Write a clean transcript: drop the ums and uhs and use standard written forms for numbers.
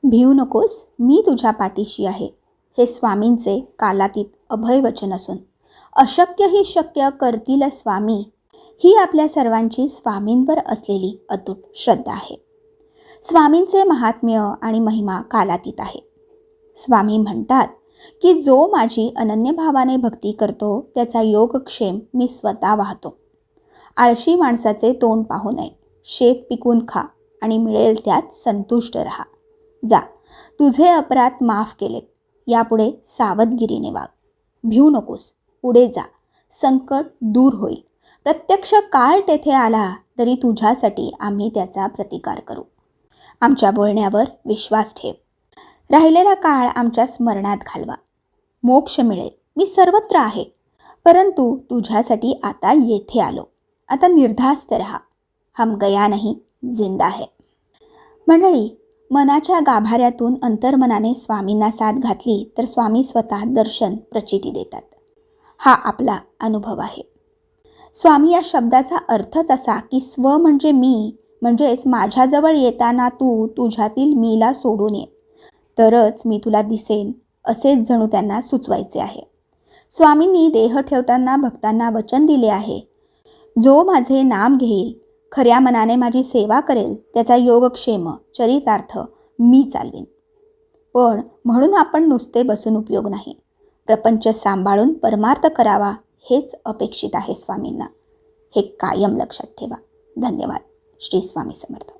भिवू नकोस, मी तुझ्या पाठीशी आहे, हे स्वामींचे कालातीत अभयवचन असून अशक्य ही शक्य करतील स्वामी, ही आपल्या सर्वांची स्वामींवर असलेली अतूट श्रद्धा आहे. स्वामींचे महात्म्य आणि महिमा कालातीत आहे. स्वामी म्हणतात की जो माझी अनन्य भावाने भक्ती करतो त्याचा योगक्षेम मी स्वतः वाहतो. आळशी माणसाचे तोंड पाहू नये, शेत पिकून खा आणि मिळेल त्यात संतुष्ट रहा. जा, तुझे अपराध माफ केलेत, यापुढे सावधगिरीने वाग. भिवू नकोस, पुढे जा, संकट दूर होईल. प्रत्यक्ष काळ तेथे आला तरी तुझ्यासाठी आम्ही त्याचा प्रतिकार करू. आमच्या बोलण्यावर विश्वास ठेव. राहिलेला काळ आमच्या स्मरणात घालवा. मोक्ष मिळेल, मी सर्वत्र आहे, परंतु तुझ्यासाठी आता येथे आलो. आता निर्धास्त रहा, हम गया नहीं, जिंदा है. मंडळी, मनाच्या गाभाऱ्यातून अंतर्मनाने स्वामींना साथ घातली तर स्वामी स्वतः दर्शन प्रचिती देतात. हा आपला अनुभव आहे. स्वामी या शब्दाचा अर्थच असा की स्व म्हणजे मी, म्हणजेच माझ्याजवळ येताना तू तुझ्यातील मीला सोडून ये, तरच मी तुला दिसेन, असेच जणू त्यांना सुचवायचे आहे. स्वामींनी देह ठेवताना भक्तांना वचन दिले आहे, जो माझे नाम घेईल, खऱ्या मनाने माझी सेवा करेल, त्याचा योगक्षेम चरितार्थ मी चालवीन. पण म्हणून आपण नुसते बसून उपयोग नाही. प्रपंच सांभाळून परमार्थ करावा हेच अपेक्षित आहे स्वामींना. हे कायम लक्षात ठेवा. धन्यवाद. श्री स्वामी समर्थ.